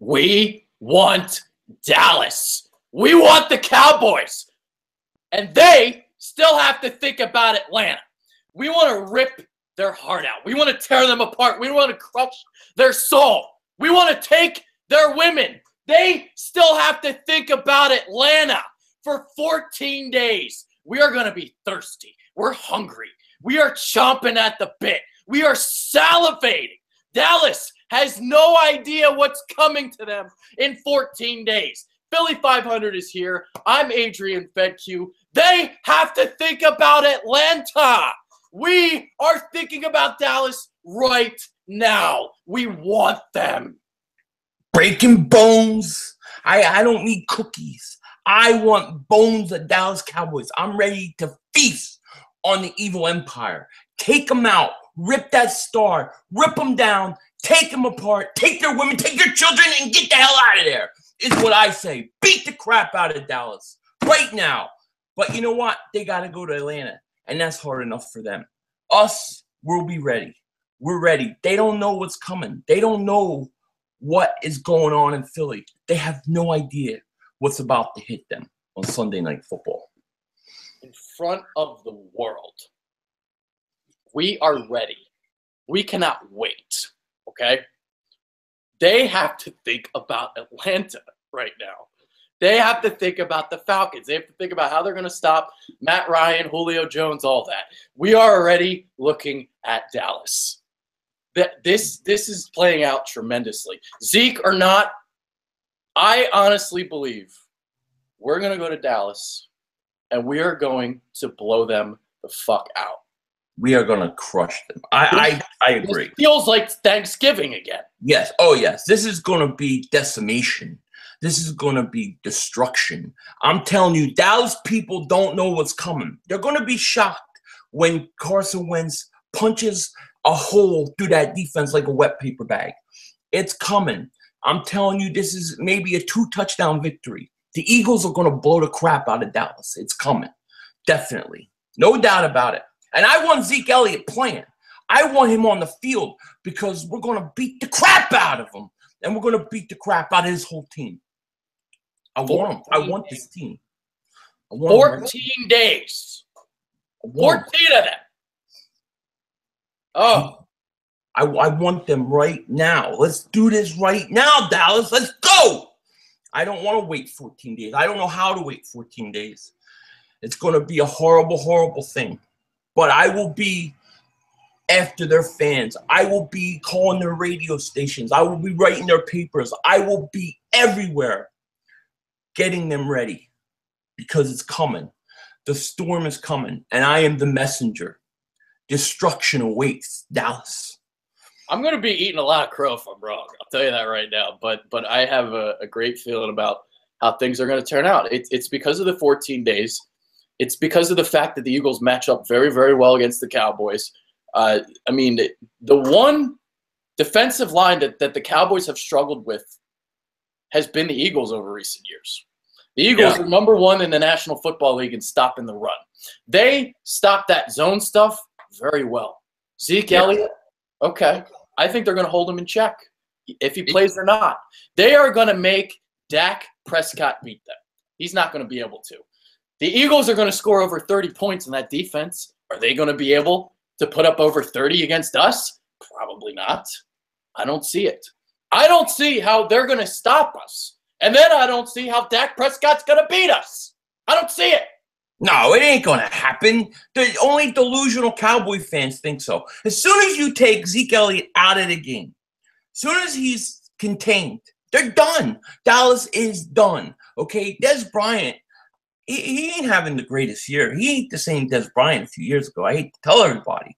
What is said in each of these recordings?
We want Dallas. We want the Cowboys. And they still have to think about Atlanta. We want to rip their heart out. We want to tear them apart. We want to crush their soul. We want to take their women. They still have to think about Atlanta for 14 days. We are going to be thirsty. We're hungry. We are chomping at the bit. We are salivating. Dallas has no idea what's coming to them in 14 days. Philly 500 is here. I'm Adrian Fedque. They have to think about Atlanta. We are thinking about Dallas right now. We want them. Breaking bones. I don't need cookies. I want bones of Dallas Cowboys. I'm ready to feast on the evil empire. Take them out. Rip that star. Rip them down. Take them apart. Take their women. Take their children and get the hell out of there. Is what I say. Beat the crap out of Dallas right now. But you know what? They got to go to Atlanta. And that's hard enough for them. Us, we'll be ready. We're ready. They don't know what's coming. They don't know what is going on in Philly. They have no idea what's about to hit them on Sunday Night Football. In front of the world, we are ready. We cannot wait, okay? They have to think about Atlanta right now. They have to think about the Falcons. They have to think about how they're going to stop Matt Ryan, Julio Jones, all that. We are already looking at Dallas. This is playing out tremendously. Zeke or not, I honestly believe we're going to go to Dallas and we are going to blow them the fuck out. We are going to crush them. I agree. It feels like Thanksgiving again. Yes. Oh, yes. This is going to be decimation. This is going to be destruction. I'm telling you, Dallas people don't know what's coming. They're going to be shocked when Carson Wentz punches a hole through that defense like a wet paper bag. It's coming. I'm telling you, this is maybe a 2-touchdown victory. The Eagles are going to blow the crap out of Dallas. It's coming. Definitely. No doubt about it. And I want Zeke Elliott playing. I want him on the field because we're going to beat the crap out of him. And we're going to beat the crap out of his whole team. I want him. I want this team. 14 days. 14 of them. Oh. I want them right now. Let's do this right now, Dallas. Let's go. I don't want to wait 14 days. I don't know how to wait 14 days. It's going to be a horrible, horrible thing. But I will be after their fans. I will be calling their radio stations. I will be writing their papers. I will be everywhere getting them ready because it's coming. The storm is coming, and I am the messenger. Destruction awaits, Dallas. I'm going to be eating a lot of crow if I'm wrong. I'll tell you that right now. But I have a great feeling about how things are going to turn out. It's because of the 14 days. It's because of the fact that the Eagles match up very, very well against the Cowboys. I mean, the one defensive line that the Cowboys have struggled with has been the Eagles over recent years. The Eagles are number one in the National Football League in stopping the run. They stop that zone stuff very well. Zeke Elliott, okay. I think they're going to hold him in check if he plays or not. They are going to make Dak Prescott beat them. He's not going to be able to. The Eagles are going to score over 30 points in that defense. Are they going to be able to put up over 30 against us? Probably not. I don't see it. I don't see how they're going to stop us. And then I don't see how Dak Prescott's going to beat us. I don't see it. No, it ain't going to happen. The only delusional Cowboy fans think so. As soon as you take Zeke Elliott out of the game, as soon as he's contained, they're done. Dallas is done. Okay, Dez Bryant, he ain't having the greatest year. He ain't the same Dez Bryant a few years ago. I hate to tell everybody.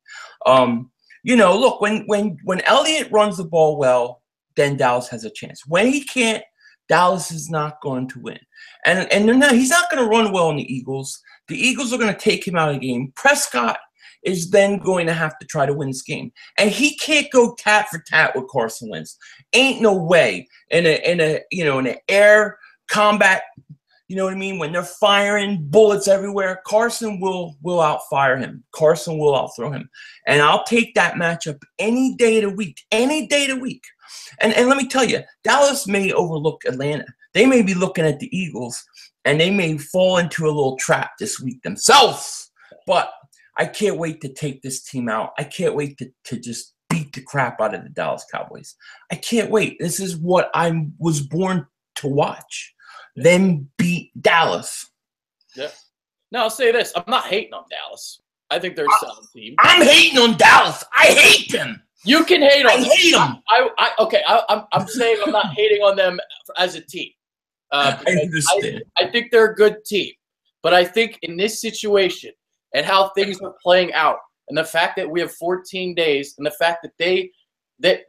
You know, look, when Elliott runs the ball well, then Dallas has a chance. When he can't, Dallas is not going to win. And he's not going to run well in the Eagles. The Eagles are going to take him out of the game. Prescott is then going to have to try to win this game. And he can't go tat for tat with Carson Wentz. Ain't no way in an air combat You know what I mean? When they're firing bullets everywhere, Carson will outfire him. Carson will outthrow him. And I'll take that matchup any day of the week. Any day of the week. And let me tell you, Dallas may overlook Atlanta. They may be looking at the Eagles, and they may fall into a little trap this week themselves. But I can't wait to take this team out. I can't wait to just beat the crap out of the Dallas Cowboys. I can't wait. This is what I was born to watch. Them beat Dallas. Yeah. No, I'll say this. I'm not hating on Dallas. I think they're a solid team. I'm hating on Dallas. I hate them. You can hate on them. I hate them. I'm saying I'm not hating on them as a team. I understand. I think they're a good team. But I think in this situation and how things are playing out and the fact that we have 14 days and the fact that they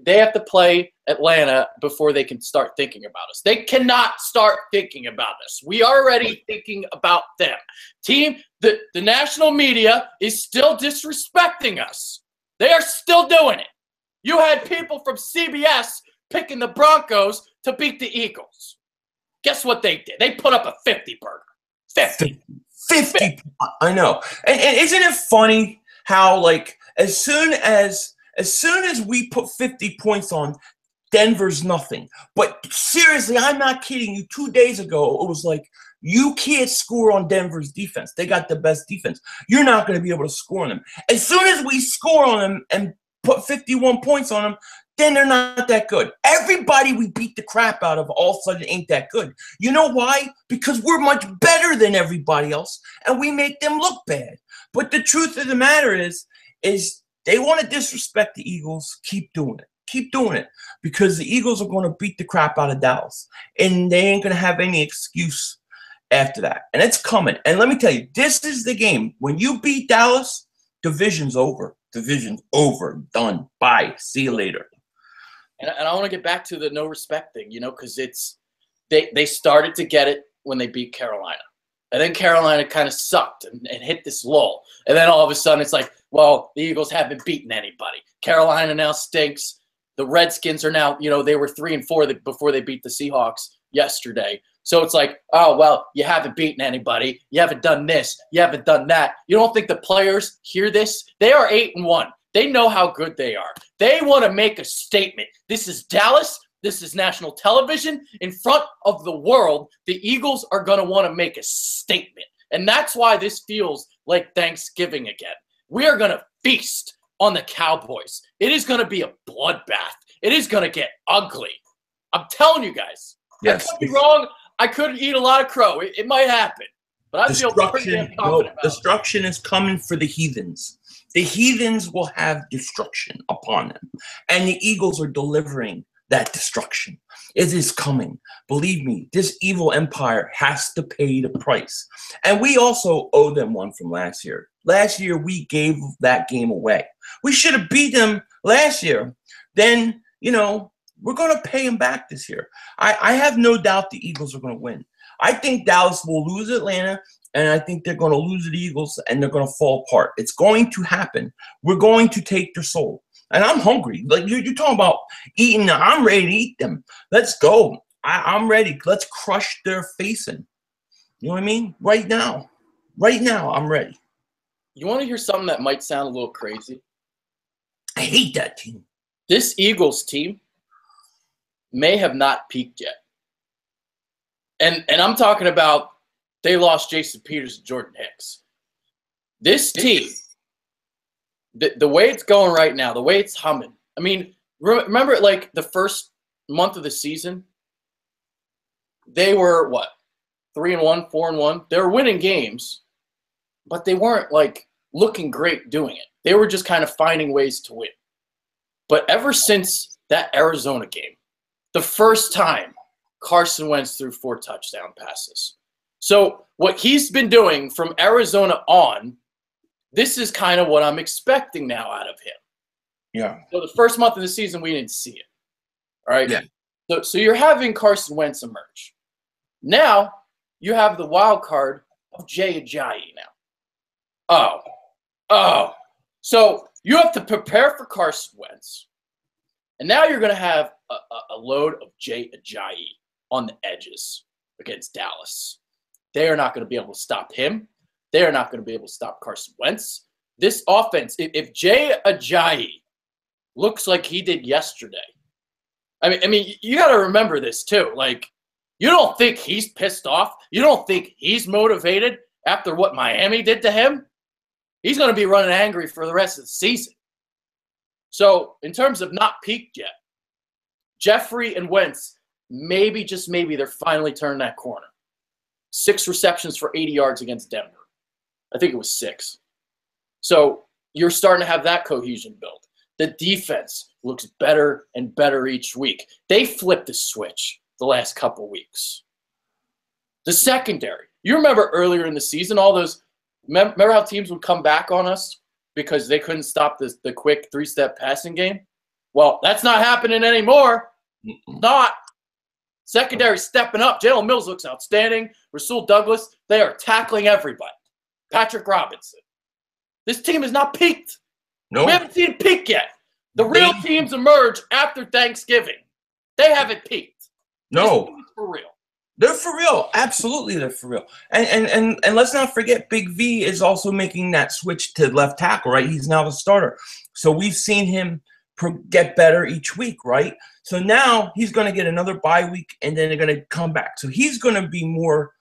have to play Atlanta before they can start thinking about us. They cannot start thinking about us. We are already thinking about them. Team, the national media is still disrespecting us. They are still doing it. You had people from CBS picking the Broncos to beat the Eagles. Guess what they did? They put up a 50 burger. 50. 50. I know. And isn't it funny how, like, as soon as we put 50 points on, Denver's nothing. But seriously, I'm not kidding you. 2 days ago, it was like, you can't score on Denver's defense. They got the best defense. You're not going to be able to score on them. As soon as we score on them and put 51 points on them, then they're not that good. Everybody we beat the crap out of all of a sudden ain't that good. You know why? Because we're much better than everybody else, and we make them look bad. But the truth of the matter is they want to disrespect the Eagles. Keep doing it. Keep doing it. Because the Eagles are going to beat the crap out of Dallas. And they ain't going to have any excuse after that. And it's coming. And let me tell you, this is the game. When you beat Dallas, division's over. Division's over. Done. Bye. See you later. And I want to get back to the no respect thing, because they started to get it when they beat Carolina. And then Carolina kind of sucked and hit this lull. And then all of a sudden it's like, well, the Eagles haven't beaten anybody. Carolina now stinks. The Redskins are now, they were 3-4 before they beat the Seahawks yesterday. So it's like, oh, well, you haven't beaten anybody. You haven't done this. You haven't done that. You don't think the players hear this? They are 8-1. They know how good they are. They want to make a statement. This is Dallas. This is national television. In front of the world, the Eagles are going to want to make a statement. And that's why this feels like Thanksgiving again. We are going to feast on the Cowboys. It is going to be a bloodbath. It is going to get ugly. I'm telling you guys. Yes. I could be wrong. I could eat a lot of crow. It might happen. But I feel pretty damn confident about it. Destruction is coming for the heathens. The heathens will have destruction upon them. And the Eagles are delivering that destruction. It is coming. Believe me, this evil empire has to pay the price. And we also owe them one from last year. Last year, we gave that game away. We should have beat them last year. Then, we're going to pay them back this year. I have no doubt the Eagles are going to win. I think Dallas will lose Atlanta, and I think they're going to lose the Eagles, and they're going to fall apart. It's going to happen. We're going to take their soul. And I'm hungry. Like you're talking about eating. I'm ready to eat them. Let's go. I'm ready. Let's crush their face in. You know what I mean? Right now. Right now, I'm ready. You want to hear something that might sound a little crazy? I hate that team. This Eagles team may have not peaked yet. And I'm talking about they lost Jason Peters and Jordan Hicks. This team, the way it's going right now, the way it's humming. I mean, remember like the first month of the season? They were, 3-1, 4-1? They were winning games, but they weren't like looking great doing it. They were just kind of finding ways to win. But ever since that Arizona game, the first time Carson Wentz threw 4 touchdown passes. So what he's been doing from Arizona on, this is kind of what I'm expecting now out of him. Yeah. So the first month of the season, we didn't see it. All right? Yeah. So you're having Carson Wentz emerge. Now you have the wild card of Jay Ajayi now. Oh. So you have to prepare for Carson Wentz. And now you're going to have a load of Jay Ajayi on the edges against Dallas. They are not going to be able to stop him. They are not going to be able to stop Carson Wentz. This offense, if Jay Ajayi looks like he did yesterday, I mean, you got to remember this too. Like, you don't think he's pissed off? You don't think he's motivated after what Miami did to him? He's going to be running angry for the rest of the season. So, in terms of not peaked yet, Jeffrey and Wentz, maybe, just maybe, they're finally turning that corner. 6 receptions for 80 yards against Denver. I think it was 6. So you're starting to have that cohesion build. The defense looks better and better each week. They flipped the switch the last couple weeks. The secondary. You remember earlier in the season, all those – remember how teams would come back on us because they couldn't stop the quick 3-step passing game? Well, that's not happening anymore. Not. Secondary stepping up. Jalen Mills looks outstanding. Rasul Douglas, they are tackling everybody. Patrick Robinson. This team is not peaked. No. We haven't seen it peak yet. The real teams emerge after Thanksgiving. They haven't peaked. No. For real. They're for real. Absolutely, they're for real. And let's not forget, Big V is also making that switch to left tackle, right? He's now the starter. So we've seen him get better each week, right? So now he's going to get another bye week, and then they're going to come back. So he's going to be more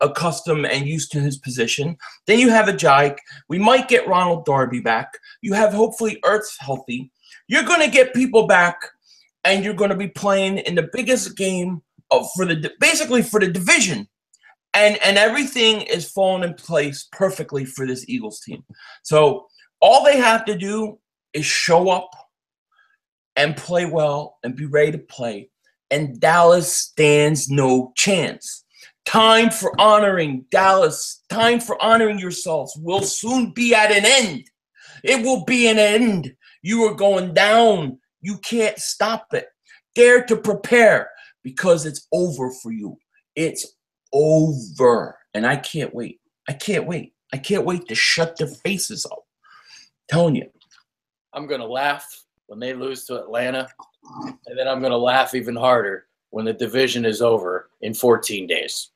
accustomed and used to his position. Then you have Ajayi. We might get Ronald Darby back. You have hopefully Ertz healthy. You're going to get people back, and you're going to be playing in the biggest game basically for the division. And everything is falling in place perfectly for this Eagles team. So all they have to do is show up and play well and be ready to play. And Dallas stands no chance. Time for honoring Dallas, time for honoring yourselves will soon be at an end. It will be an end. You are going down. You can't stop it. Dare to prepare because it's over for you. It's over. And I can't wait. I can't wait. I can't wait to shut their faces up. I'm telling you. I'm going to laugh when they lose to Atlanta, and then I'm going to laugh even harder when the division is over in 14 days.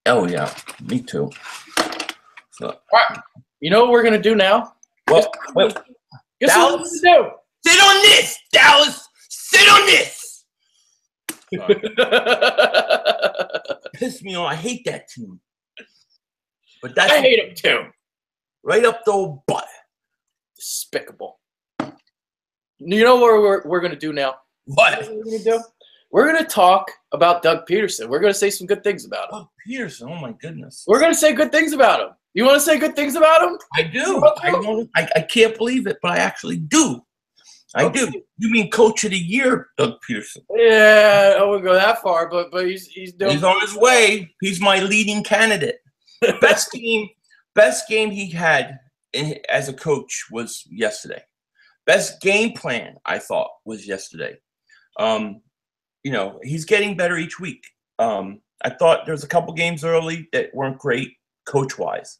Oh, yeah. Me too. So, all right. You know what we're going to do now? Well, guess Dallas, what we're going to do? Sit on this, Dallas. Sit on this. Piss me off. I hate that team. But that's I hate him too. Right up the old butt. Despicable. You know what we're going to do now? What? We're going to do? We're going to talk about Doug Peterson. We're going to say some good things about him. Doug Peterson, oh my goodness. We're going to say good things about him. You want to say good things about him? I do. I can't believe it, but I actually do. I do. You mean Coach of the Year, Doug Peterson? Yeah, I wouldn't go that far, but he's doing. He's on his way. He's my leading candidate. Best game he had as a coach was yesterday. Best game plan, I thought, was yesterday. You know, he's getting better each week. I thought there was a couple games early that weren't great coach-wise.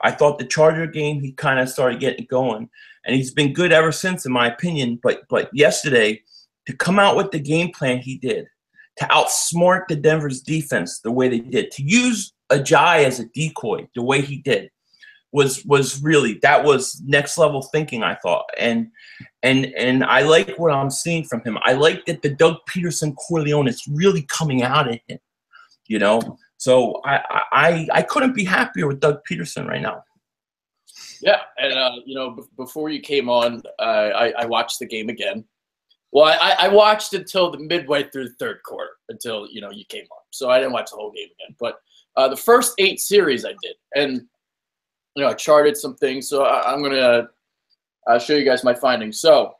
I thought the Charger game, he kind of started getting going, and he's been good ever since, in my opinion. But yesterday, to come out with the game plan he did, to outsmart the Denver's defense the way they did, to use Ajayi as a decoy the way he did, was really, that was next level thinking, I thought. And I like what I'm seeing from him. I like that the Doug Peterson Corleone is really coming out of him, you know. So I couldn't be happier with Doug Peterson right now. Yeah, and you know, before you came on, I watched the game again. Well, I watched until the midway through the third quarter, until you came on. So I didn't watch the whole game again. But the first 8 series I did, and I charted some things. So I'm gonna show you guys my findings. So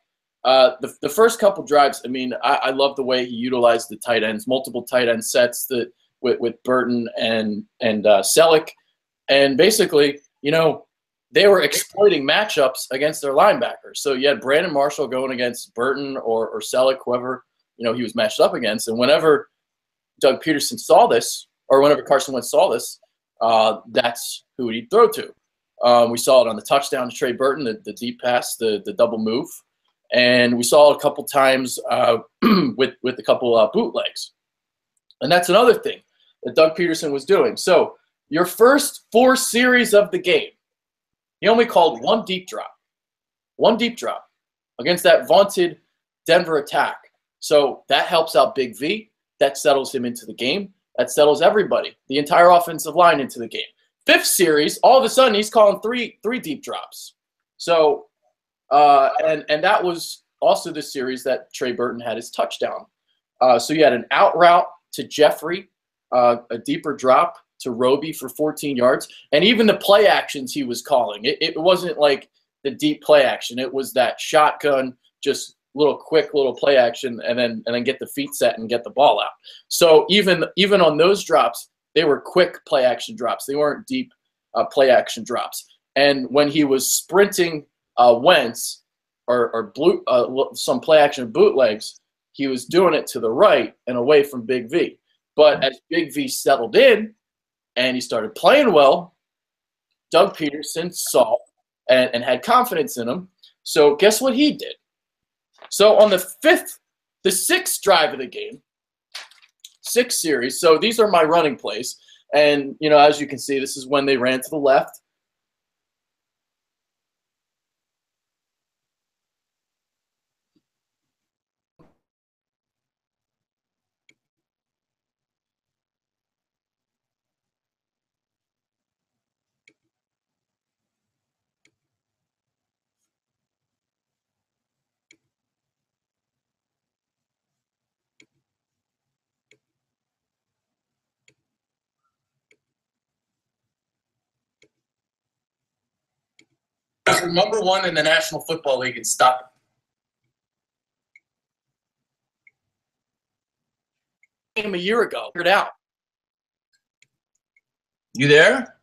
the first couple drives, I mean, I love the way he utilized the tight ends, multiple tight end sets that. With Burton and Selleck, and basically, they were exploiting matchups against their linebackers. So you had Brandon Marshall going against Burton or Selleck, whoever he was matched up against. And whenever Doug Peterson saw this, or whenever Carson Wentz saw this, that's who he'd throw to. We saw it on the touchdown to Trey Burton, the deep pass, the double move, and we saw it a couple times with a couple bootlegs. And that's another thing. that Doug Peterson was doing. So your first 4 series of the game, he only called one deep drop against that vaunted Denver attack. So that helps out Big V. That settles him into the game. That settles everybody, the entire offensive line, into the game. 5th series, all of a sudden he's calling three deep drops. So and that was also the series that Trey Burton had his touchdown. So you had an out route to Jeffrey, a deeper drop to Roby for 14 yards, and even the play actions he was calling. It wasn't like the deep play action. It was that shotgun, just quick little play action, and then get the feet set and get the ball out. So even on those drops, they were quick play action drops. They weren't deep play action drops. And when he was sprinting Wentz or some play action bootlegs, he was doing it to the right and away from Big V. But as Big V settled in and he started playing well, Doug Peterson saw and had confidence in him. So guess what he did? So on the 6th drive of the game, 6th series. So these are my running plays. And, as you can see, this is when they ran to the left. We're number 1 in the National Football League in stopping. A year ago, figured out. You there?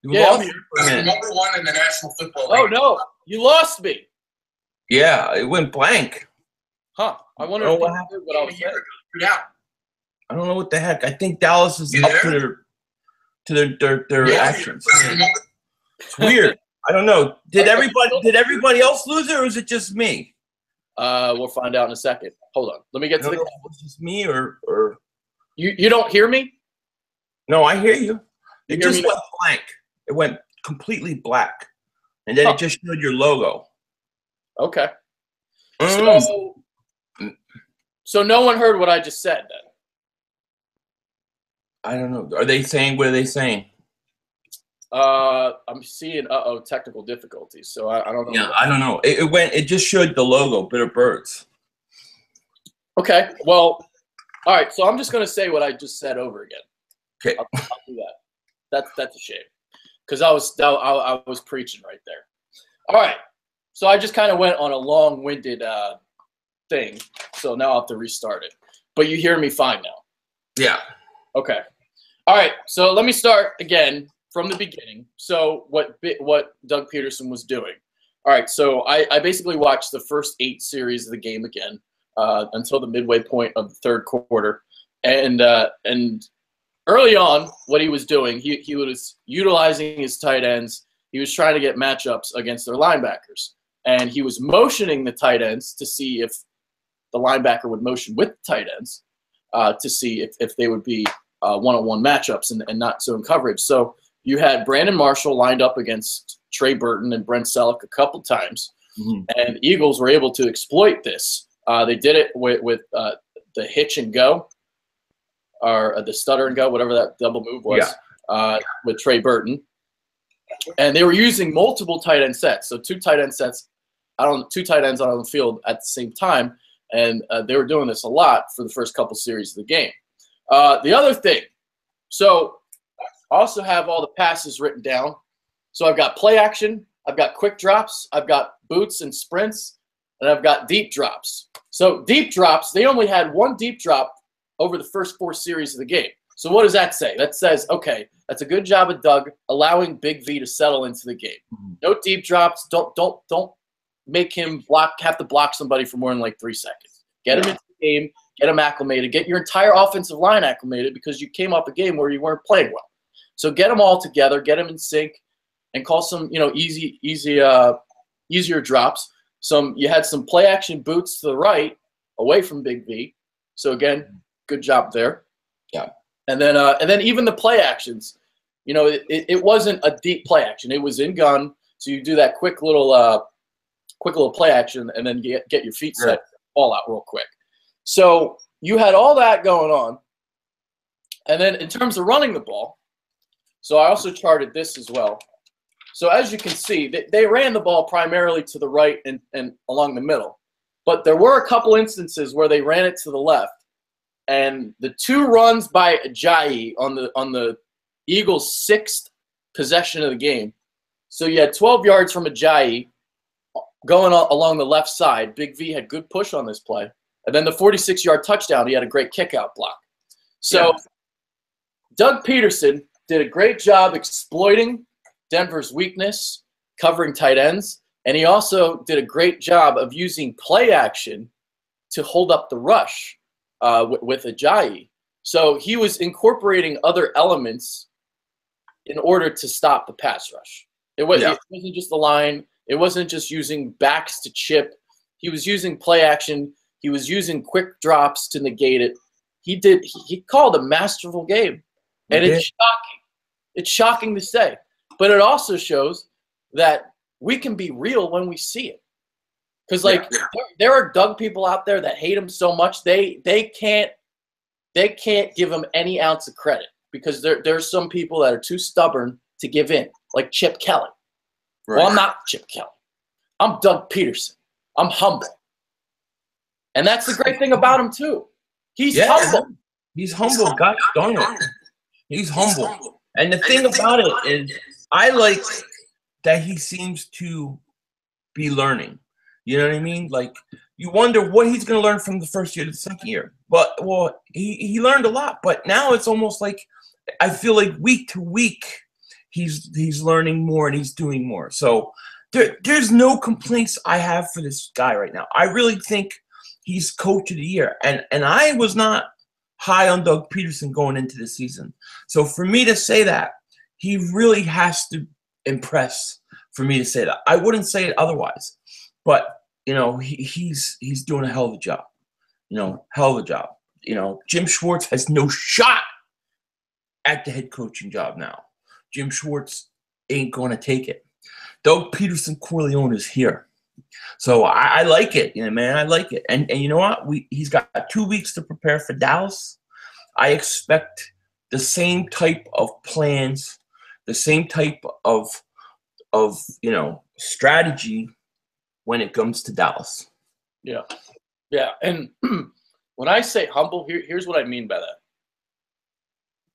You lost me for a minute. Number 1 in the National Football League. Oh no, you lost me. Yeah, it went blank. Huh? I wonder what happened. What I was saying. I don't know what the heck. I think Dallas is up to their actions. It's weird. I don't know. Did everybody else lose it, or is it just me? We'll find out in a second. Hold on. Let me get to the. Was it just me or you don't hear me? No, I hear you. It just went blank. It went completely black, and then it just showed your logo. Okay. So no one heard what I just said then. I don't know. Are they saying? What are they saying? I'm seeing technical difficulties. So I don't know. Yeah, I don't know. It just showed the logo, Bitter Birds. Okay. Well, all right. So I'm just gonna say what I just said over again. Okay. I'll do that. That's a shame, because I was preaching right there. All right. So I just kind of went on a long-winded thing. So now I'll have to restart it. But you hear me fine now. Yeah. Okay. All right. So let me start again from the beginning. So what Doug Peterson was doing. All right. So I basically watched the first 8 series of the game again until the midway point of the 3rd quarter, and early on, what he was doing, he was utilizing his tight ends. He was trying to get matchups against their linebackers, and he was motioning the tight ends to see if the linebacker would motion with the tight ends to see if they would be one-on-one matchups and not zone coverage. So you had Brandon Marshall lined up against Trey Burton and Brent Selleck a couple times, and the Eagles were able to exploit this. They did it with the hitch and go, or the stutter and go, whatever that double move was, with Trey Burton. And they were using multiple tight end sets. So 2 tight end sets, 2 tight ends on the field at the same time. And they were doing this a lot for the first couple series of the game. The other thing, so I also have all the passes written down. So I've got play action, I've got quick drops, I've got boots and sprints, and I've got deep drops. So deep drops, they only had 1 deep drop over the first 4 series of the game. So what does that say? That says, okay, that's a good job of Doug allowing Big V to settle into the game. No deep drops. Don't make him have to block somebody for more than like 3 seconds. Get him into the game. Get him acclimated. Get your entire offensive line acclimated, because you came off a game where you weren't playing well. So get them all together. Get them in sync, and call some easier drops. You had some play action boots to the right, away from Big V. So again, good job there. Yeah. And then even the play actions, it wasn't a deep play action. It was in gun, so you do that quick little play action, and then get your feet set, all out real quick. So you had all that going on, and then in terms of running the ball, so I also charted this as well. So as you can see, they ran the ball primarily to the right and along the middle, but there were a couple instances where they ran it to the left. And the 2 runs by Ajayi on the Eagles' 6th possession of the game. So you had 12 yards from Ajayi going along the left side. Big V had good push on this play. And then the 46-yard touchdown, he had a great kick-out block. So Doug Peterson did a great job exploiting Denver's weakness, covering tight ends. And he also did a great job of using play action to hold up the rush. With Ajayi. So he was incorporating other elements in order to stop the pass rush. It wasn't just the line. It wasn't just using backs to chip. He was using play action. He was using quick drops to negate it. He called a masterful game. And it's shocking. It's shocking to say. But it also shows that we can be real when we see it. Because there are Doug people out there that hate him so much they can't give him any ounce of credit, because there's some people that are too stubborn to give in, like Chip Kelly. Right. Well, I'm not Chip Kelly. I'm Doug Peterson. I'm humble, and that's the great thing about him too. He's humble. He's humble. Gosh darn it, he's humble. And the thing about it is, I like that he seems to be learning. You know what I mean? Like, you wonder what he's going to learn from the first year to the second year. But, he learned a lot. But now it's almost like, I feel like week to week, he's learning more and he's doing more. So there's no complaints I have for this guy right now. I really think he's coach of the year. And I was not high on Doug Peterson going into the season. So for me to say that, he really has to impress for me to say that. I wouldn't say it otherwise. But, he's doing a hell of a job. Hell of a job. Jim Schwartz has no shot at the head coaching job now. Jim Schwartz ain't going to take it. Doug Peterson Corleone is here. So I like it, man. I like it. And you know what? He's got 2 weeks to prepare for Dallas. I expect the same type of plans, the same type of strategy when it comes to Dallas. Yeah. And when I say humble, here's what I mean by that.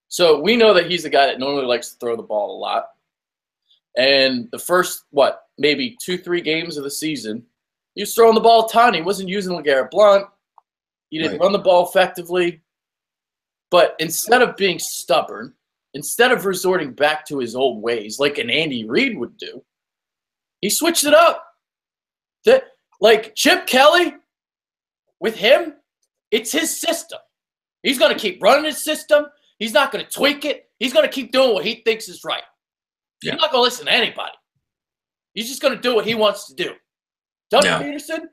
So we know that he's a guy that normally likes to throw the ball a lot. And the first, maybe 2-3 games of the season, he was throwing the ball a ton. He wasn't using LeGarrette Blount. He didn't run the ball effectively. But instead of being stubborn, instead of resorting back to his old ways like an Andy Reid would do, he switched it up. Like Chip Kelly, with him, it's his system. He's going to keep running his system. He's not going to tweak it. He's going to keep doing what he thinks is right. Yeah. He's not going to listen to anybody. He's just going to do what he wants to do. Doug Peterson,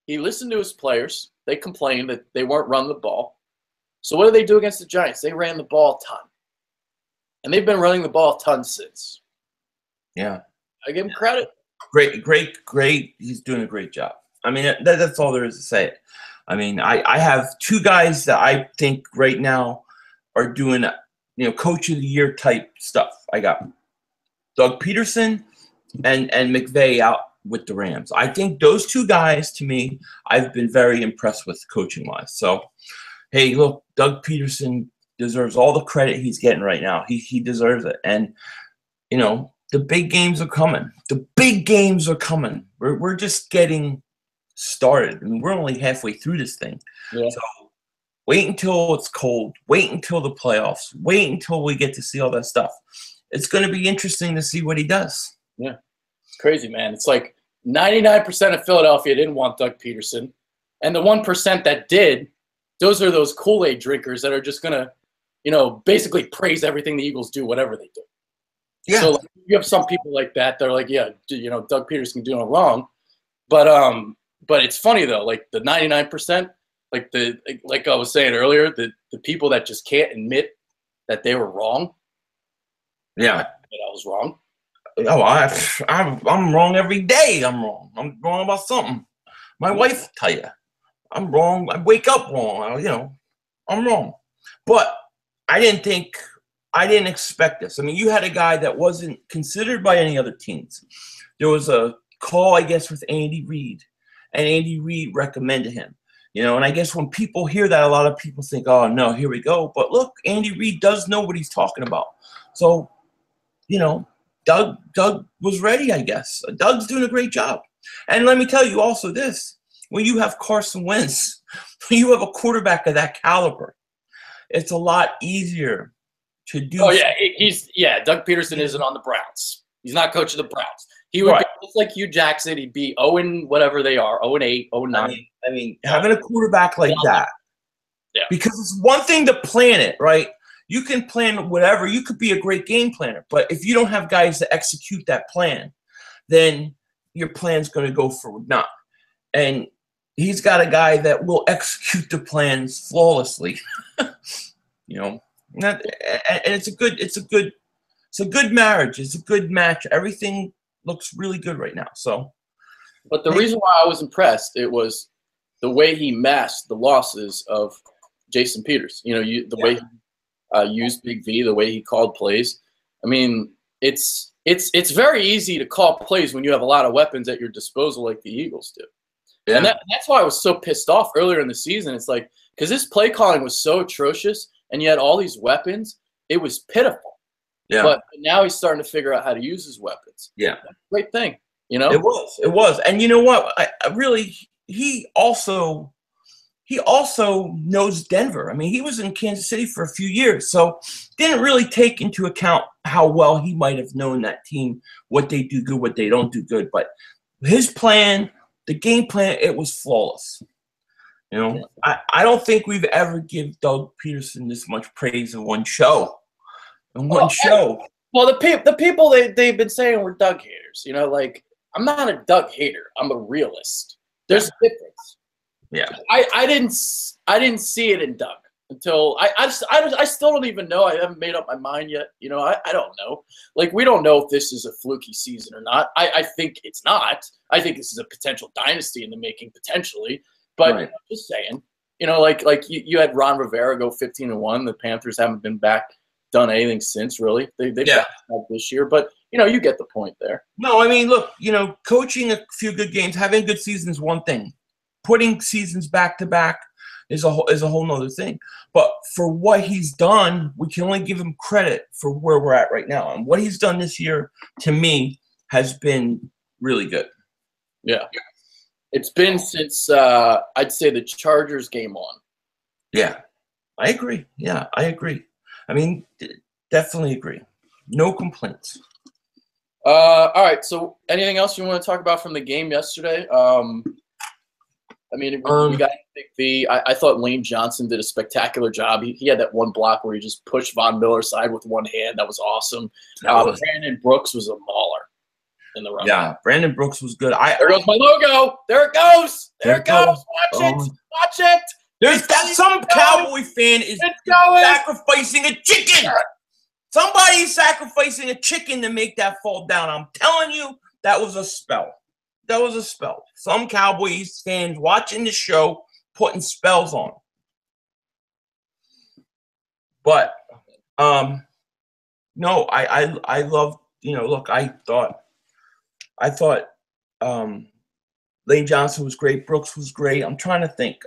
he listened to his players. They complained that they weren't running the ball. So what did they do against the Giants? They ran the ball a ton. And they've been running the ball a ton since. Yeah. I give him credit. Great. He's doing a great job. I mean, that's all there is to say. I mean, I have 2 guys that I think right now are doing, coach of the year type stuff. I got Doug Peterson and McVay out with the Rams. I think those 2 guys, to me, I've been very impressed with coaching-wise. So, hey, look, Doug Peterson deserves all the credit he's getting right now. He deserves it. And, the big games are coming. The big games are coming. We're just getting started. I mean, we're only halfway through this thing. Yeah. So wait until it's cold. Wait until the playoffs. Wait until we get to see all that stuff. It's going to be interesting to see what he does. Yeah. It's crazy, man. It's like 99% of Philadelphia didn't want Doug Peterson. And the 1% that did, those are those Kool-Aid drinkers that are just going to, basically praise everything the Eagles do, whatever they do. Yeah. So you have some people like that. They're like, yeah, Doug Peterson can do no wrong. But it's funny, though, like the 99%, like I was saying earlier, the people that just can't admit that they were wrong. Yeah. That I was wrong. Oh, I'm wrong every day. I'm wrong. I'm wrong about something. My wife will tell you I'm wrong. I wake up wrong. I'm wrong. But I didn't expect this. I mean, you had a guy that wasn't considered by any other teams. There was a call, I guess, with Andy Reid, and Andy Reid recommended him. And I guess when people hear that, a lot of people think, oh, no, here we go. But look, Andy Reid does know what he's talking about. So, Doug was ready, I guess. Doug's doing a great job. And let me tell you also this. When you have Carson Wentz, when you have a quarterback of that caliber, it's a lot easier to do. Oh, yeah. Doug Peterson isn't on the Browns. He's not coaching the Browns. He would be just like Hugh Jackson. He'd be 0 whatever they are, 0-8, 0-9. I mean, having a quarterback like that. Yeah. Because it's one thing to plan it, right? You can plan whatever. You could be a great game planner. But if you don't have guys to execute that plan, then your plan's going to go for naught. And he's got a guy that will execute the plans flawlessly. And it's a good marriage. It's a good match. Everything looks really good right now. So, but the reason why I was impressed, it was the way he masked the losses of Jason Peters. The way he used Big V, the way he called plays. I mean, it's very easy to call plays when you have a lot of weapons at your disposal, like the Eagles do. Yeah. And that's why I was so pissed off earlier in the season. It's like, because this play calling was so atrocious, and you had all these weapons, it was pitiful. Yeah. But now he's starting to figure out how to use his weapons. Yeah. That's a great thing. It was. And you know what? I really, he also knows Denver. I mean, he was in Kansas City for a few years, so didn't really take into account how well he might have known that team, what they do good, what they don't do good. But his plan, the game plan, it was flawless. I don't think we've ever given Doug Peterson this much praise in one show. Well, the people they've been saying we're Doug haters. I'm not a Doug hater. I'm a realist. There's a difference. Yeah. I didn't see it in Doug until I still don't even know. I haven't made up my mind yet. I don't know. We don't know if this is a fluky season or not. I think it's not. I think this is a potential dynasty in the making, potentially. But right. Just saying, you had Ron Rivera go 15-1. The Panthers haven't been done anything since, really. They've back this year, but you get the point there. No, I mean, look, coaching a few good games, having a good season is one thing. Putting seasons back to back is a whole nother thing. But for what he's done, we can only give him credit for where we're at right now. And what he's done this year, to me, has been really good. Yeah. It's been since, I'd say, the Chargers game on. Yeah, I agree. Yeah, I agree. I mean, definitely agree. No complaints. All right, so anything else you want to talk about from the game yesterday? We got Big V. I thought Lane Johnson did a spectacular job. He had that one block where he just pushed Von Miller aside with one hand. That was awesome. Brandon Brooks was a mauler in the run. Yeah, Brandon Brooks was good. There goes my logo. There it goes. There it goes. Watch it. There's some Cowboy fan is sacrificing a chicken. Somebody's sacrificing a chicken to make that fall down. I'm telling you, that was a spell. Some Cowboys fans watching the show putting spells on. But no, I love, look, I thought Lane Johnson was great, Brooks was great. I'm trying to think.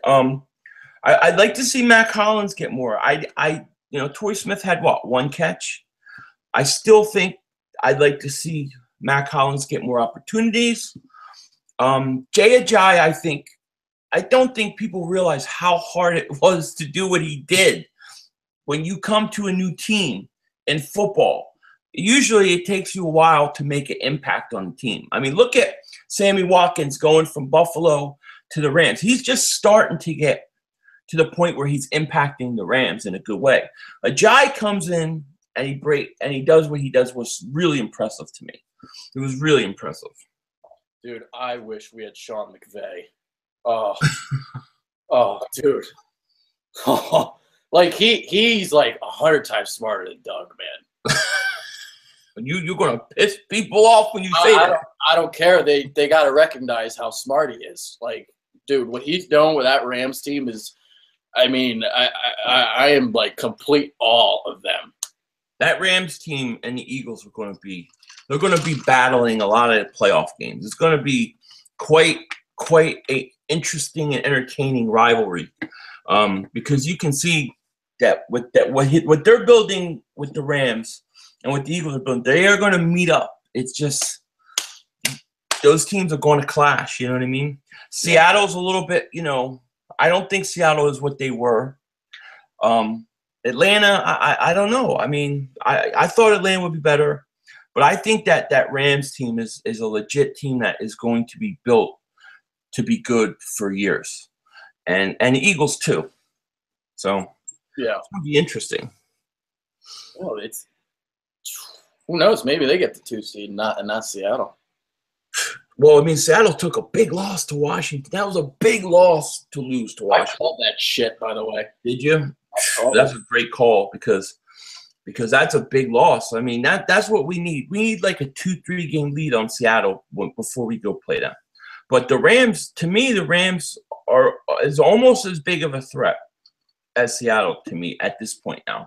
I'd like to see Mac Hollins get more. Torrey Smith had one catch. I still think I'd like to see Mac Hollins get more opportunities. Jay Ajayi, I don't think people realize how hard it was to do what he did. When you come to a new team in football, usually it takes you a while to make an impact on the team. I mean, look at Sammy Watkins going from Buffalo to the Rams. He's just starting to get to the point where he's impacting the Rams in a good way. Ajayi comes in and he does what he does was really impressive to me. It was really impressive. Dude, I wish we had Sean McVay. Oh, dude. Like he's like 100 times smarter than Doug, man. You're gonna piss people off when you say that. I don't care. They got to recognize how smart he is. Like, dude, what he's doing with that Rams team is, I mean, I am like complete awe of them. That Rams team and the Eagles are going to be battling a lot of playoff games. It's going to be quite a interesting and entertaining rivalry, because you can see that what they're building with the Rams and what the Eagles are building, they are going to meet up. It's just those teams are going to clash. You know what I mean? Seattle's a little bit, I don't think Seattle is what they were. Atlanta, I don't know. I mean, I thought Atlanta would be better, but I think that Rams team is a legit team that is going to be built to be good for years, and the Eagles too. So yeah, it's going to be interesting. Well, it's who knows? Maybe they get the 2 seed, not Seattle. Well, I mean, Seattle took a big loss to Washington. That was a big loss to lose to Washington. I called that shit, by the way. Did you? That's a great call because that's a big loss. I mean, that's what we need. We need like a 2-3 game lead on Seattle before we go play them. But the Rams, to me, is almost as big of a threat as Seattle to me at this point now.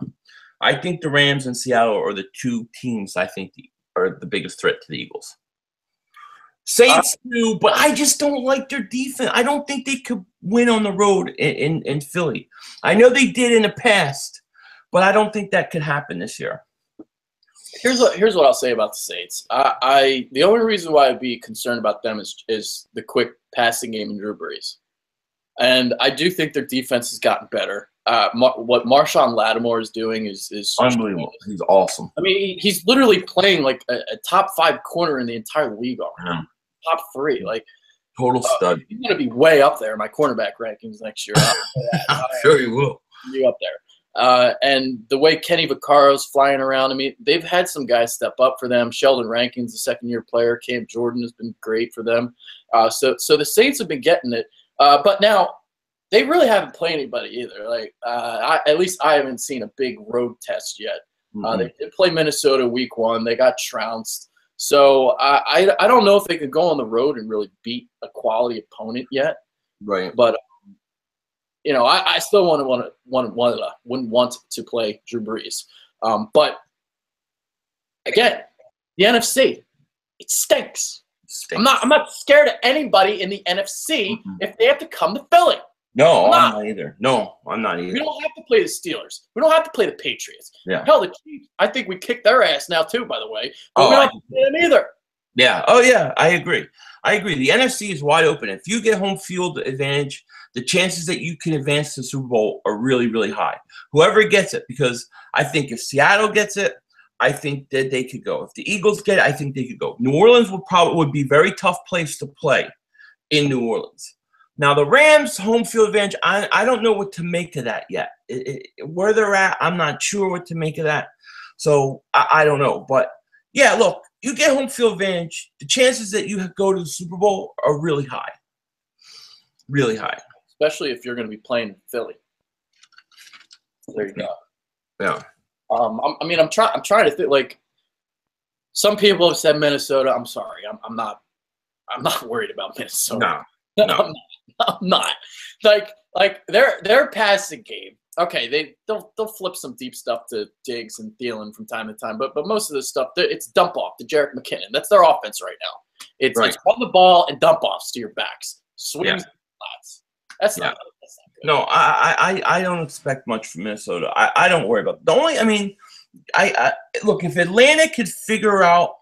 I think the Rams and Seattle are the 2 teams I think are the biggest threat to the Eagles. Saints too, but I just don't like their defense. I don't think they could win on the road in Philly. I know they did in the past, but I don't think that could happen this year. Here's what I'll say about the Saints. The only reason why I'd be concerned about them is the quick passing game in Drew Brees, and I do think their defense has gotten better. What Marshawn Lattimore is doing is unbelievable. He's awesome. I mean, he's literally playing like a top 5 corner in the entire league already. Top 3, like total stud. He's gonna be way up there in my cornerback rankings next year. I'm sure he will. You up there. And the way Kenny Vaccaro's flying around, I mean, they've had some guys step up for them. Sheldon Rankins, the second-year player. Cam Jordan has been great for them. So the Saints have been getting it. But now they really haven't played anybody either. Like at least I haven't seen a big road test yet. They did play Minnesota week 1. They got trounced. So I don't know if they could go on the road and really beat a quality opponent yet. Right. But I still wouldn't want to play Drew Brees. But again, the NFC, it stinks. I'm not scared of anybody in the NFC if they have to come to Philly. No, I'm not either. No, I'm not either. We don't have to play the Steelers. We don't have to play the Patriots. Yeah. Hell, the Chiefs, I think we kicked their ass now too, by the way. But we don't have to play them either. Yeah. Oh, yeah. I agree. The NFC is wide open. If you get home field advantage, the chances that you can advance to the Super Bowl are really, really high. Whoever gets it, because I think if Seattle gets it, I think that they could go. If the Eagles get it, I think they could go. New Orleans would be a very tough place to play in New Orleans. Now, the Rams' home field advantage, I don't know what to make of that yet. Where they're at, I'm not sure what to make of that. So, I don't know. But, yeah, look, you get home field advantage, the chances that you go to the Super Bowl are really high. Really high. Especially if you're going to be playing Philly. There you go. Yeah. I'm trying to think, like, some people have said Minnesota. I'm sorry. I'm not worried about Minnesota. No. I'm not. Like their passing game. Okay, they'll flip some deep stuff to Diggs and Thielen from time to time, but most of the stuff it's dump off to Jerick McKinnon. That's their offense right now. It's run the ball and dump offs to your backs, swings, flats. That's not good. No, I don't expect much from Minnesota. I don't worry about it. The only, I mean, I look, if Atlanta could figure out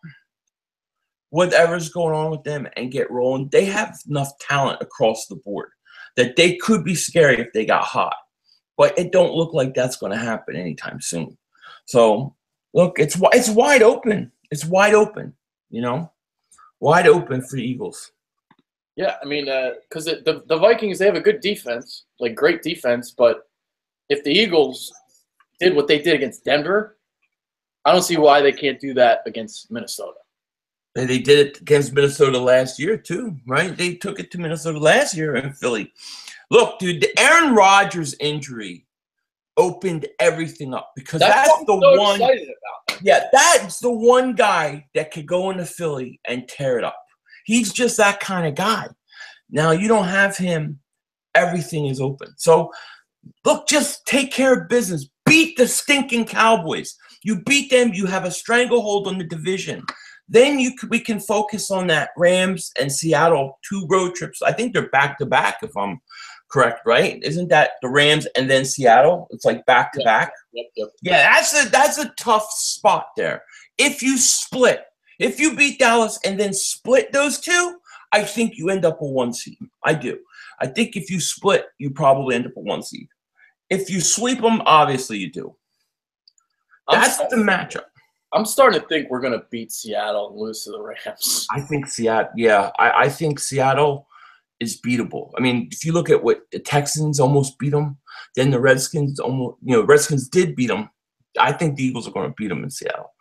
whatever's going on with them and get rolling, they have enough talent across the board that they could be scary if they got hot. But it don't look like that's going to happen anytime soon. So, look, it's wide open. It's wide open, wide open for the Eagles. Yeah, I mean, because the Vikings, they have a good defense, like great defense. But if the Eagles did what they did against Denver, I don't see why they can't do that against Minnesota. They did it against Minnesota last year too, right? They took it to Minnesota last year in Philly. Look, dude, the Aaron Rodgers injury opened everything up because that's what I'm the so one. excited about. Yeah, that's the one guy that could go into Philly and tear it up. He's just that kind of guy. Now you don't have him. Everything is open. So look, just take care of business. Beat the stinking Cowboys. You beat them. You have a stranglehold on the division. Then we can focus on that Rams and Seattle 2 road trips. I think they're back to back, if I'm correct, right? Isn't that the Rams and then Seattle? It's like back to back. Yep. Yeah, that's a tough spot there. If you beat Dallas and then split those 2, I think you end up a 1 seed. I do. I think if you split, you probably end up a 1 seed. If you sweep them, obviously you do. That's the matchup. I'm starting to think we're going to beat Seattle and lose to the Rams. I think Seattle, yeah. I think Seattle is beatable. I mean, if you look at what the Texans almost beat them, then the Redskins Redskins did beat them. I think the Eagles are going to beat them in Seattle.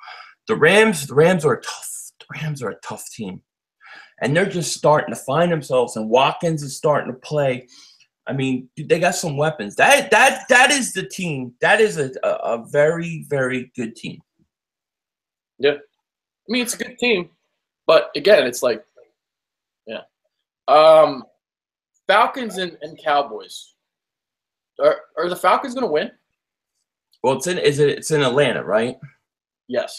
The Rams are tough. The Rams are a tough team. And they're just starting to find themselves, and Watkins is starting to play. I mean, dude, they got some weapons. That is the team. That is a very, very good team. Yeah. I mean, it's a good team. But, again, it's like, yeah. Falcons and Cowboys. Are the Falcons going to win? Well, it's in Atlanta, right? Yes.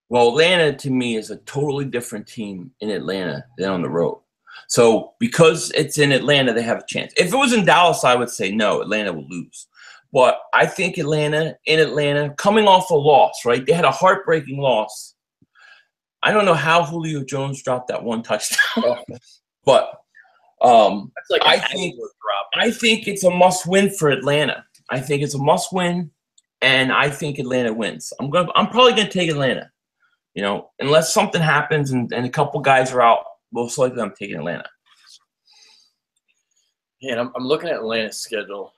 Well, Atlanta, to me, is a totally different team in Atlanta than on the road. So because it's in Atlanta, they have a chance. If it was in Dallas, I would say no, Atlanta will lose. But I think in Atlanta, coming off a loss, right? They had a heartbreaking loss. I don't know how Julio Jones dropped that 1 touchdown. But like I think it's a must-win for Atlanta. I think it's a must-win, and I think Atlanta wins. I'm probably gonna take Atlanta. You know, unless something happens and a couple guys are out, most likely I'm taking Atlanta. Yeah, I'm looking at Atlanta's schedule.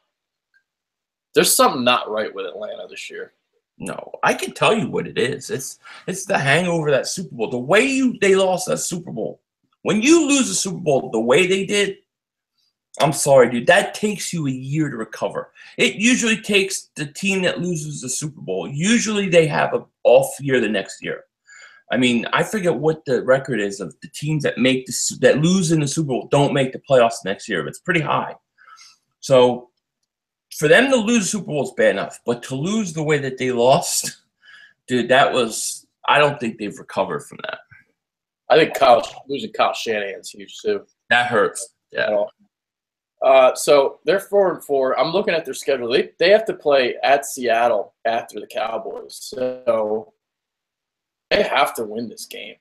There's something not right with Atlanta this year. No, I can tell you what it is. It's the hangover of that Super Bowl. The way they lost that Super Bowl. When you lose a Super Bowl the way they did, I'm sorry, dude. That takes you a year to recover. It usually takes the team that loses the Super Bowl. Usually they have an off year the next year. I mean, I forget what the record is of the teams that lose in the Super Bowl don't make the playoffs next year, but it's pretty high. So for them to lose the Super Bowl is bad enough, but to lose the way that they lost, dude, I don't think they've recovered from that. I think losing Kyle Shanahan's huge too. That hurts. Yeah. So they're 4-4. I'm looking at their schedule. They have to play at Seattle after the Cowboys. So they have to win this game.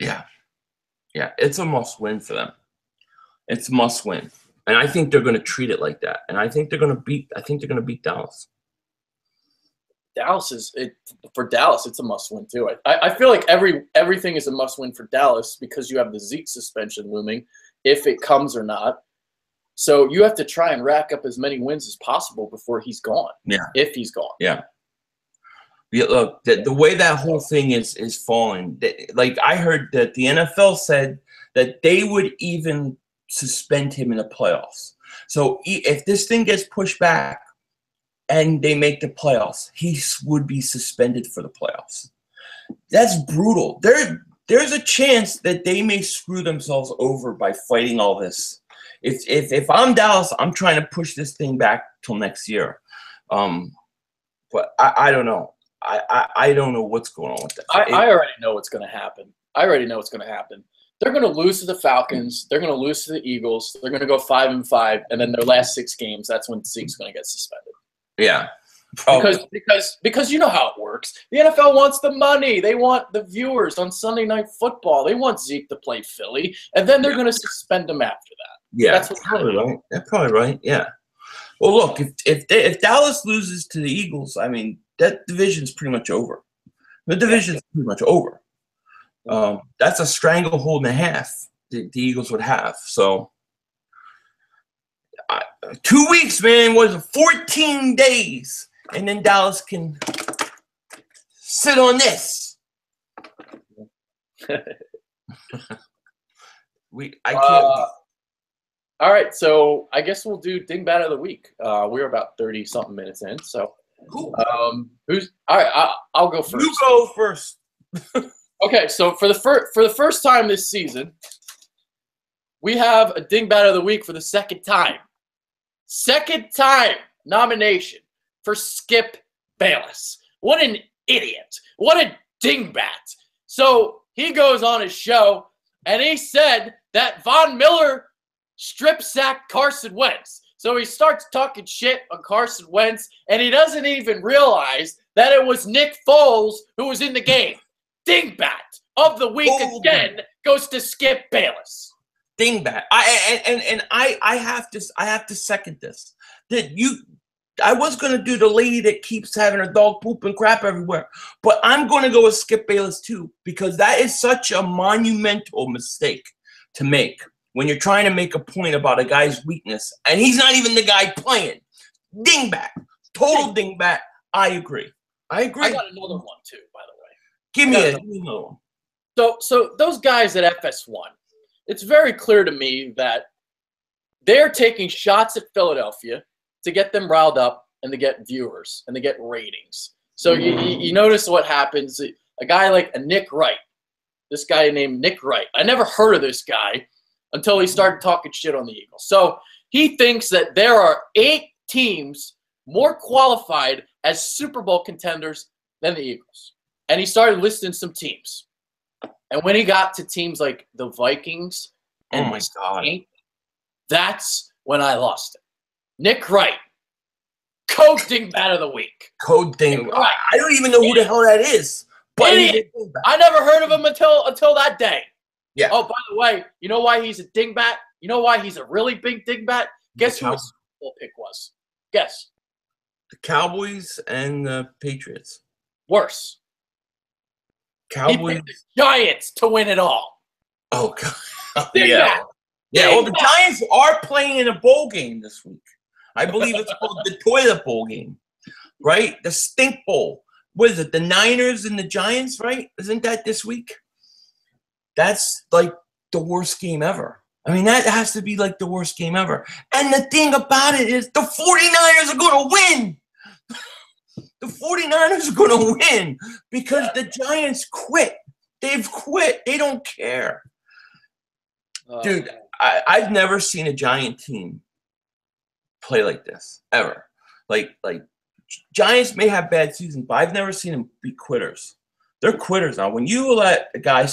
Yeah. Yeah. It's a must win for them. It's a must win. And I think they're going to treat it like that. And I think they're going to beat Dallas. For Dallas, it's a must win too. I feel like everything is a must win for Dallas because you have the Zeke suspension looming, if it comes or not. So you have to try and rack up as many wins as possible before he's gone. Yeah. If he's gone. Yeah. Yeah, look, the way that whole thing is falling, like I heard that the NFL said that they would even suspend him in the playoffs. So if this thing gets pushed back and they make the playoffs, he would be suspended for the playoffs. That's brutal. There's a chance that they may screw themselves over by fighting all this. If I'm Dallas, I'm trying to push this thing back till next year. But I don't know. I don't know what's going on with that. I already know what's going to happen. They're going to lose to the Falcons. They're going to lose to the Eagles. They're going to go 5-5, and then their last 6 games, that's when Zeke's going to get suspended. Yeah. Because you know how it works. The NFL wants the money. They want the viewers on Sunday Night Football. They want Zeke to play Philly, and then they're going to suspend him after that. Yeah, that's probably right. That's probably right. Yeah. Well, look, if Dallas loses to the Eagles, I mean, that division's pretty much over. The division's pretty much over. That's a stranglehold and a half the Eagles would have. So 2 weeks, man, was 14 days, and then Dallas can sit on this. I can't. All right, so I guess we'll do Dingbat of the week. We're about 30-something minutes in, so Cool. who's all right? I'll go first. You go first. Okay, so for the first time this season, we have a Dingbat of the week for the second time. Second time nomination for Skip Bayless. What an idiot! What a dingbat! So he goes on his show and he said that Von Miller strip sacked Carson Wentz. So he starts talking shit on Carson Wentz, and he doesn't even realize that it was Nick Foles who was in the game. Dingbat of the week again goes to Skip Bayless. Dingbat. I have to second this. I was gonna do the lady that keeps having her dog poop and crap everywhere, but I'm gonna go with Skip Bayless too, because that is such a monumental mistake to make when you're trying to make a point about a guy's weakness, and he's not even the guy playing. Dingbat. Total dingbat. I agree. I got another one too, by the way. Give me another one. So those guys at FS1, it's very clear to me that they're taking shots at Philadelphia to get them riled up and to get viewers and to get ratings. So you notice what happens. A guy like a Nick Wright, this guy named Nick Wright. I never heard of this guy until he started talking shit on the Eagles. So he thinks that there are 8 teams more qualified as Super Bowl contenders than the Eagles. And he started listing some teams. And when he got to teams like the Vikings and that's when I lost it. Nick Wright, code dingbat of the week. Code ding. I don't even know who the hell that is. But I never heard of him until that day. Yeah. Oh, by the way, you know why he's a dingbat? You know why he's a really big dingbat? Guess who his Super Bowl pick was? Guess. The Cowboys and the Patriots. Worse. Cowboys. He picked the Giants to win it all. Oh, God. Yeah. Yeah, well, the Giants are playing in a bowl game this week. I believe it's called the Toilet Bowl game, right? The Stink Bowl. What is it, the Niners and the Giants, right? Isn't that this week? That's like the worst game ever. I mean, that has to be like the worst game ever. And the thing about it is the 49ers are going to win. The 49ers are going to win because the Giants quit. They've quit. They don't care. Dude, I've never seen a Giant team play like this, ever. Like Giants may have bad seasons, but I've never seen them be quitters. They're quitters now. When you let a guy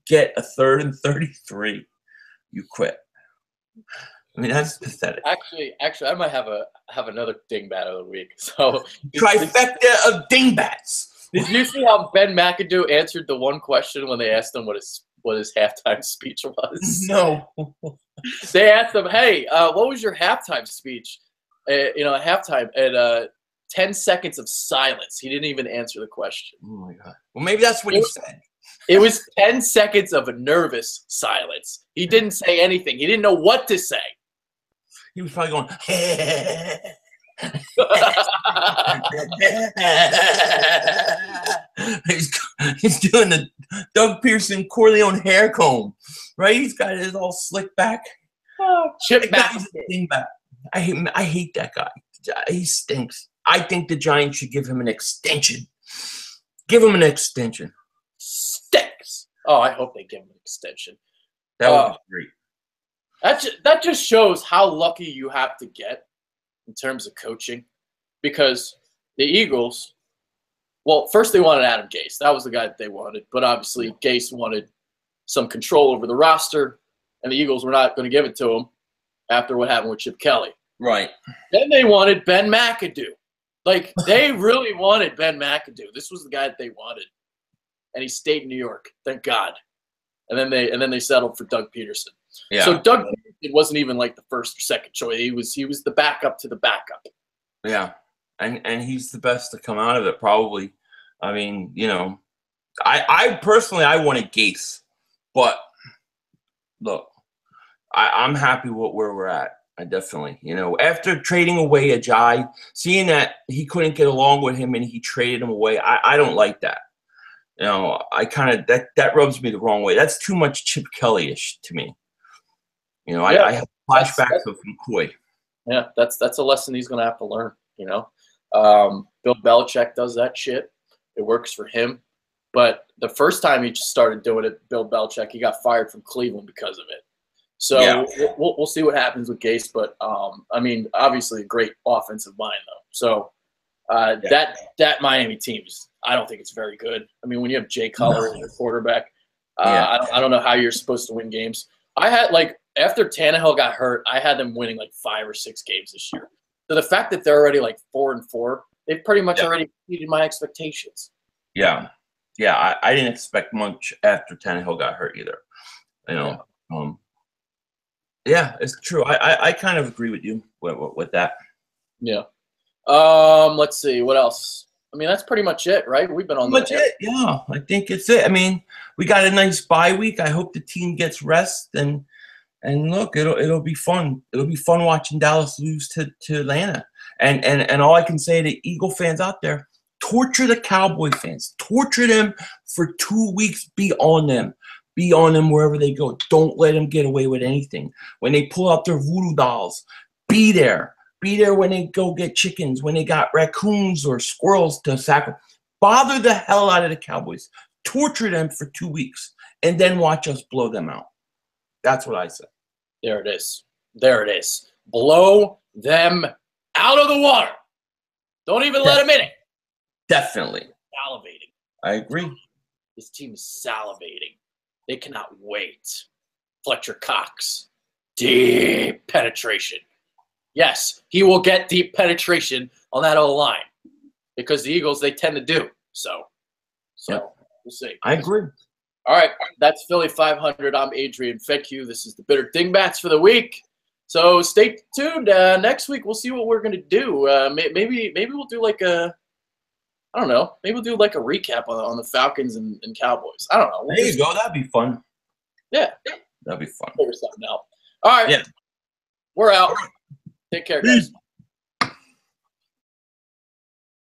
get a 3rd and 33, you quit. I mean, that's pathetic. Actually, I might have another dingbat of the week. So trifecta of dingbats. Did you see how Ben McAdoo answered the one question when they asked him what his halftime speech was? No. They asked him, "Hey, what was your halftime speech?" Halftime, and 10 seconds of silence. He didn't even answer the question. Oh my God. Well, maybe that's what he said. It was 10 seconds of a nervous silence. He didn't say anything. He didn't know what to say. He was probably going, he's doing the Doug Pearson Corleone hair comb, right? He's got his all slick back. Chip back. I hate that guy. He stinks. I think the Giants should give him an extension. Give him an extension. Stinks. Oh, I hope they give him an extension. That would be great. That just shows how lucky you have to get in terms of coaching, because the Eagles, well, first they wanted Adam Gase. That was the guy that they wanted, but obviously Gase wanted some control over the roster, and the Eagles were not going to give it to him after what happened with Chip Kelly. Right. Then they wanted Ben McAdoo. Like, they really wanted Ben McAdoo. This was the guy that they wanted, and he stayed in New York. Thank God. And then they settled for Doug Peterson. Yeah. So Doug Peterson wasn't even like the first or second choice. He was the backup to the backup. Yeah, and he's the best to come out of it, probably. I mean, I personally wanted Gase, but look, I'm happy with where we're at. I definitely, after trading away Ajayi, seeing that he couldn't get along with him and he traded him away, I don't like that. You know, I kind of that rubs me the wrong way. That's too much Chip Kelly-ish to me. You know, I have flashbacks of McCoy. Yeah, that's a lesson he's going to have to learn. You know, Bill Belichick does that shit. It works for him. But the first time he started doing it, Bill Belichick, he got fired from Cleveland because of it. So Yeah. we'll see what happens with Gase. But I mean, obviously a great offensive mind though. So that Miami team's, I don't think it's very good. I mean, when you have Jay Cutler as your quarterback, I don't know how you're supposed to win games. I had after Tannehill got hurt, I had them winning like 5 or 6 games this year. So the fact that they're already like 4-4, they've pretty much already exceeded my expectations. Yeah. Yeah, I didn't expect much after Tannehill got hurt either. You know, yeah, it's true. I kind of agree with you with that. Yeah. Let's see what else. I mean, that's pretty much it, right? We've been on it. Yeah, I think it's it. I mean, we got a nice bye week. I hope the team gets rest and look, it'll be fun. It'll be fun watching Dallas lose to Atlanta. And all I can say to Eagle fans out there, torture the Cowboy fans. Torture them for 2 weeks. Be on them. Be on them wherever they go. Don't let them get away with anything. When they pull out their voodoo dolls, be there. Be there when they go get chickens, when they got raccoons or squirrels to sacrifice. Bother the hell out of the Cowboys. Torture them for 2 weeks, and then watch us blow them out. That's what I said. There it is. There it is. Blow them out of the water. Don't even let them in it. Definitely. Salivating. I agree. This team is salivating. They cannot wait. Fletcher Cox. Deep penetration. Yes, he will get deep penetration on that O-line because the Eagles, they tend to do. So we'll see. I agree. All right, that's Philly 500. I'm Adrian Fedke. This is the Bitter Dingbats for the week. So stay tuned. Next week, we'll see what we're going to do. Maybe we'll do like a – I don't know. Maybe we'll do like a recap on the Falcons and Cowboys. I don't know. There you go. That'd be fun. Yeah. That'd be fun. Figure something out. All right. Yeah. We're out. Take care, guys.